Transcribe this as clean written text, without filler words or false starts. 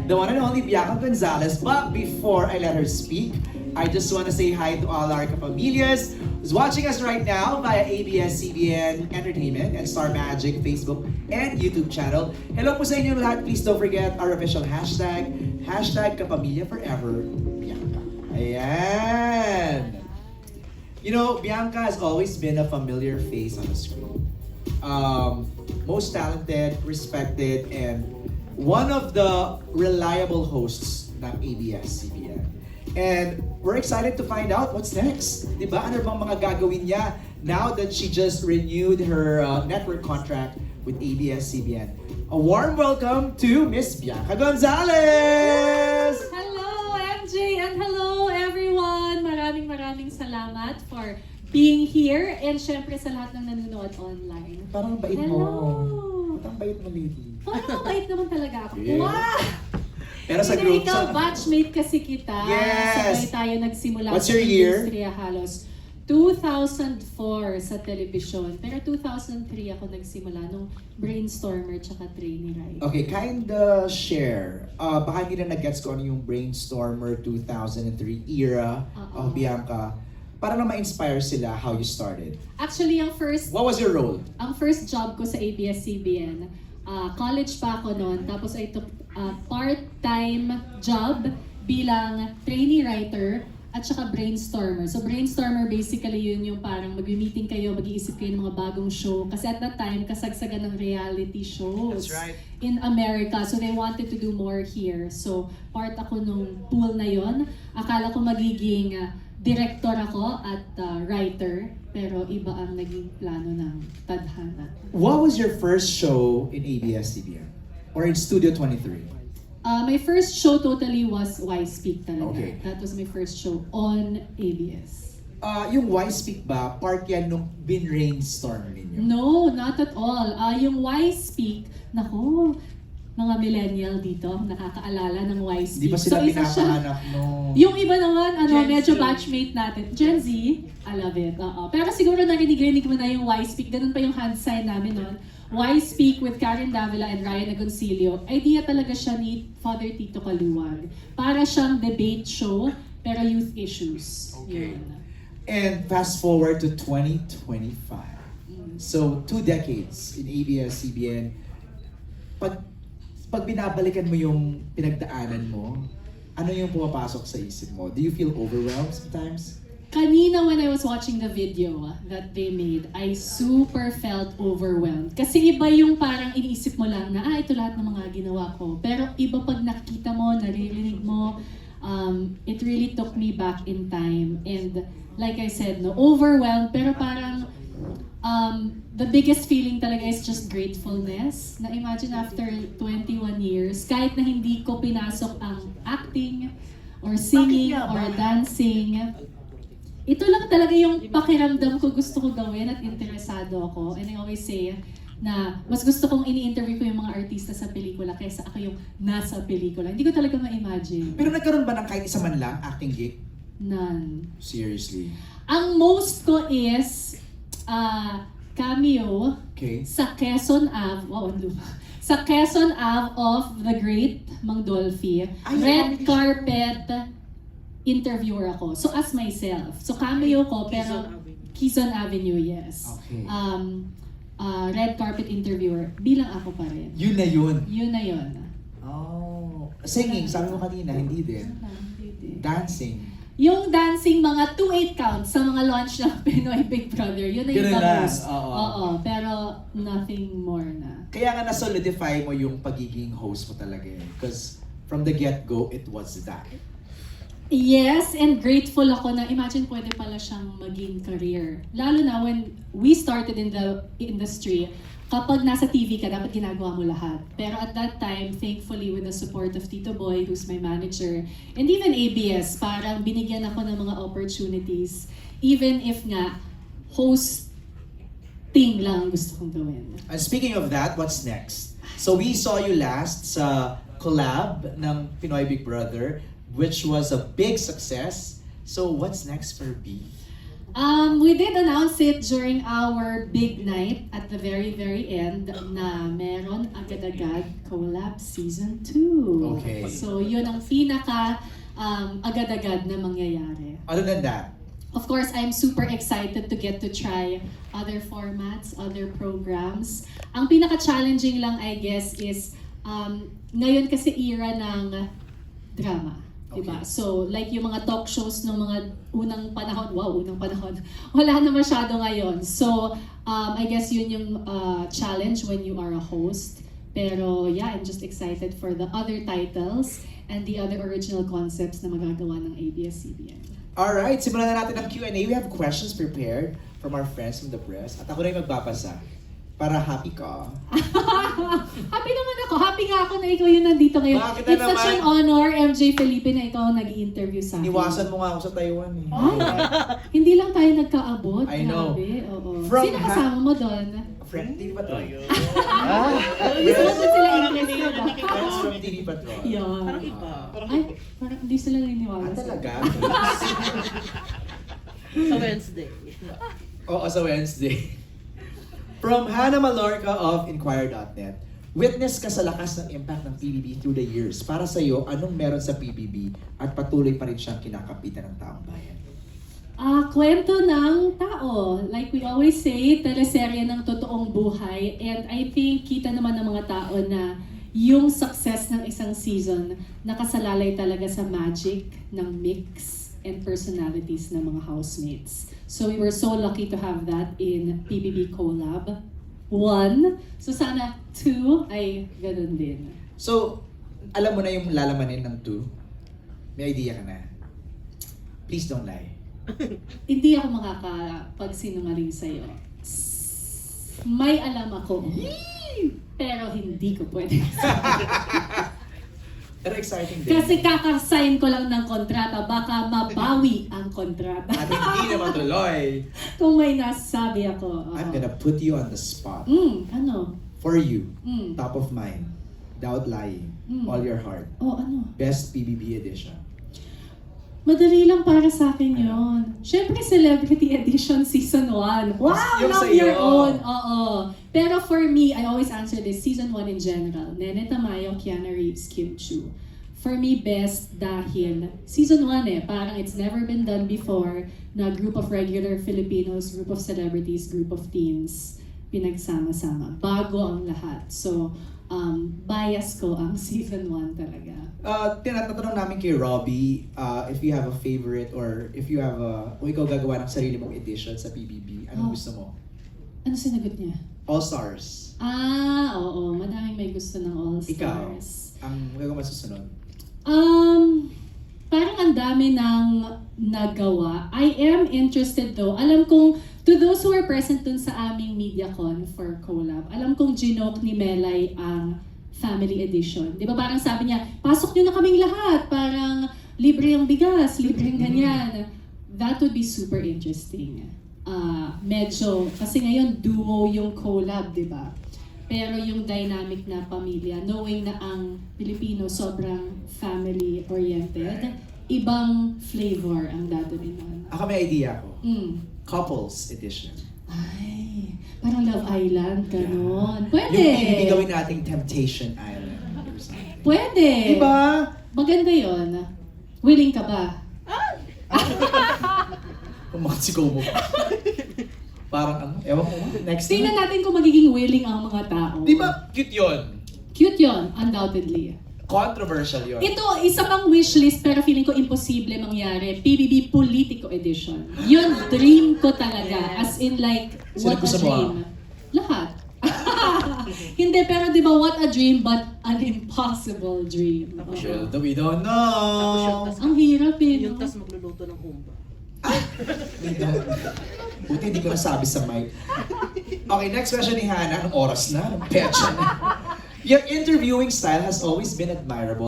the one and only Bianca Gonzalez. But before I let her speak, I just want to say hi to all our kapamillas who's watching us right now via ABS-CBN Entertainment and Star Magic Facebook and YouTube channel. Hello po sa inyo lahat. Please don't forget our official hashtag, #KapamilyaForever Bianca. Ayan! You know, Bianca has always been a familiar face on the screen. Most talented, respected, and one of the reliable hosts ng ABS-CBN. And we're excited to find out what's next. Diba? Ano bang mga gagawin niya now that she just renewed her network contract with ABS-CBN? A warm welcome to Miss Bianca Gonzalez! Hello, MJ, and hello, everyone! Maraming salamat for being here and syempre sa lahat ng nanonood online. Parang bait Hello! mo. Parang bait mo, lady. Parang mabait naman talaga ako. Yeah. Wow! Pero sa Hindi, group, ikaw, batchmate kasi kita. Yes! Sabay tayo nagsimula What's sa your year? industriya halos. 2004 sa telebisyon. Pero 2003 ako nagsimula nung brainstormer tsaka trainee writer. Okay, kinda share. Baka hindi na nag-gets ko ano yung Brainstormer 2003 era of Bianca. Para na ma-inspire sila how you started. Actually, What was your role? ang first job ko sa ABS-CBN, college pa ako noon, tapos I took a part-time job bilang trainee writer at saka brainstormer. So brainstormer basically yun yung parang mag-meeting kayo, mag-iisip kayo ng mga bagong show. Kasi at that time, kasagsagan ng reality shows That's right. in America. So they wanted to do more here. So part ako nung pool na yon. Akala ko magiging director ako at writer, pero iba ang naging plano ng tadhana. What was your first show in ABS-CBN? Or in Studio 23? My first show totally was Why Speak talaga. Okay. That was my first show on ABS. Yung Why Speak ba, part yan nung bin-rainstorm ninyo? No, not at all. Yung Why Speak, nako, mga millennial dito, nakakaalala ng Why Speak. Di ba sila isa siya- pinapahanap no? Yung iba naman, Gen medyo Z. batchmate natin. Gen Z, I love it. Oo. Pero siguro narinig mo na yung Why Speak. Ganun pa yung hand sign namin noon. Why Speak with Karen Davila and Ryan Agoncillo. Idea talaga siya ni Father Tito Kaluwag. Para siyang debate show, pero youth issues. Okay. Yun. And fast forward to 2025. So, 2 decades in ABS-CBN. Pag binabalikan mo yung pinagdaanan mo, ano yung pumapasok sa isip mo? Do you feel overwhelmed sometimes? Kanina when I was watching the video that they made, I super felt overwhelmed. Kasi iba yung parang iniisip mo lang na, ito lahat ng mga ginawa ko. Pero iba pag nakita mo, naririnig mo, it really took me back in time. And like I said, no, overwhelmed, pero parang the biggest feeling talaga is just gratefulness. Na imagine after 21 years, kahit na hindi ko pinasok ang acting, or singing, Bakit nga ba? or dancing, ito lang talaga yung pakiramdam ko gusto ko gawin at interesado ako. And I always say na mas gusto kong ini-interview ko yung mga artista sa pelikula kaysa ako yung nasa pelikula. Hindi ko talaga ma-imagine. Pero nagkaroon ba ng kahit isa man lang acting gig? None. Seriously? Ang most ko is cameo Okay. sa Quezon Ave. Wow, ang luma. Sa Quezon Ave of the Great Mang Dolphy. Ay, Red yung carpet interviewer ako. So as myself. So cameo ko pero Quezon Avenue, yes. Okay. Red carpet interviewer. Bilang ako pa rin. Yun na yun. Yun na yun. Oh. Singing, sabi mo kanina, hindi din. Dancing. Yung dancing, mga 2-8 counts sa mga launch ng Pinoy Big Brother. Yun na yung Ganun lang, most. oo. Oo, pero nothing more na. Kaya nga na-solidify mo yung pagiging host mo talaga eh. Because from the get-go, it was that. Yes, and grateful ako na imagine pwede pala siyang maging career. Lalo na when we started in the industry, kapag nasa TV ka, dapat ginagawa mo lahat. Pero at that time, thankfully, with the support of Tito Boy, who's my manager, and even ABS, parang binigyan ako ng mga opportunities. Even if nga, hosting lang ang gusto kong gawin. And speaking of that, what's next? So we saw you last sa collab ng Pinoy Big Brother, which was a big success. So what's next for B? We did announce it during our big night at the very, very end na meron agad-agad collab season 2. Okay. So yun ang pinaka agad-agad na mangyayari. Other than that, Of course, I'm super excited to get to try other formats, other programs. Ang pinaka-challenging lang, I guess, is ngayon kasi era ng drama. Diba? Okay. So, like yung mga talk shows ng mga unang panahon, wala na masyado ngayon. So, I guess yun yung challenge when you are a host. Pero yeah, I'm just excited for the other titles and the other original concepts na magagawa ng ABS-CBN. alright, simulan na natin ang Q&A. We have questions prepared from our friends from the press. At ako na yung magbabasa para happy ka. Happy naman ako. Happy nga ako na ikaw yung nandito ngayon. Bakit na It's such naman? an honor, MJ Felipe, na ikaw ang nag-i-interview sa akin. Iniwasan mo nga ako sa Taiwan eh. Ay, hindi lang tayo nagkaabot. I know. Grabe. Oo. From Sino kasama mo doon? Friend TV Patrol. Gusto mo ba sila interested? Friends from TV Patrol. Yan. Parang iba. Ay, parang hindi sila naniniwala. Talaga? Sa Wednesday. Oo, sa Wednesday. From Hannah Malorca of Inquirer.net, witness ka sa lakas ng impact ng PBB through the years. Para sa iyo, anong meron sa PBB at patuloy pa rin siyang kinakapitan ng taong bayan? Kwento ng tao. Like we always say, teleserye ng totoong buhay. And I think kita naman ng mga tao na yung success ng isang season nakasalalay talaga sa magic ng mix and personalities ng mga housemates. So we were so lucky to have that in PBB Collab 1. So sana 2 ay ganun din. So, alam mo na yung lalamanin ng 2? May idea ka na? Please don't lie. Hindi ako makakapagsinungaling sa'yo. May alam ako. Pero hindi ko pwede. Pero exciting din. Kasi kakasign ko lang ng kontrata, baka mabawi ang kontrata. At hindi na matuloy. Kung may nasabi ako. I'm gonna put you on the spot. Ano? For you, Mm. top of mind, without lying, all your heart, Ano? best PBB edition. Madali lang para sa akin yun. Siyempre, Celebrity Edition Season 1. Wow! Yung Love sa'yo. your own! Oo. Pero for me, I always answer this, Season 1 in general. Nene Tamayo, Keanu Reeves, Kim Chu. For me, best dahil Season 1 parang it's never been done before na group of regular Filipinos, group of celebrities, group of teens, pinagsama-sama. Bago ang lahat. So, bias ko ang Season 1 talaga. Tinatanong namin kay Robbie if you have a favorite or if you have kung ikaw gagawa ng sarili mong edition sa PBB, anong Oh. gusto mo? Ano sinagot niya? All Stars. Oo. Madaming may gusto ng All-Stars. Ikaw, ang gagawin masusunod. Parang ang dami ng nagawa. I am interested though. Alam kong, to those who are present dun sa aming MediaCon for collab, alam kong ginoke ni Melay ang family edition. Di ba parang sabi niya, pasok nyo na kaming lahat. Parang libre yung bigas, libre yung ganyan. That would be super interesting. Medyo, kasi ngayon duo yung collab, di ba? Pero yung dynamic na pamilya, knowing na ang Pilipino sobrang family-oriented, ibang flavor ang dadalhin nun. Ako may idea ko. Mm. Couples edition. Ay, parang Love Island, ganon. Pwede! Yung PBB gawin nating Temptation Island or something. Pwede! Diba? Maganda yon. Willing ka ba? Pumasigaw mo pa. Parang ewan ko, next Tingnan time. natin kung magiging willing ang mga tao. Diba cute yun? Cute yon, undoubtedly. Controversial yun. Ito, isa pang wishlist pero feeling ko imposible mangyari. PBB Politico Edition. Yun, dream ko talaga. As in like, Sino what a gusto mo, dream. Lahat. Hindi, pero di ba what a dream but an impossible dream. Tapos Oo. yun. Well, we don't Tapos yung know. tas, Ang hirap yung no? tas magluluto ng humba. We don't. Buti hindi ko nasabi sa mic. Okay, next question ni Hannah. Anong oras na? Anong petsa na? Your interviewing style has always been admirable.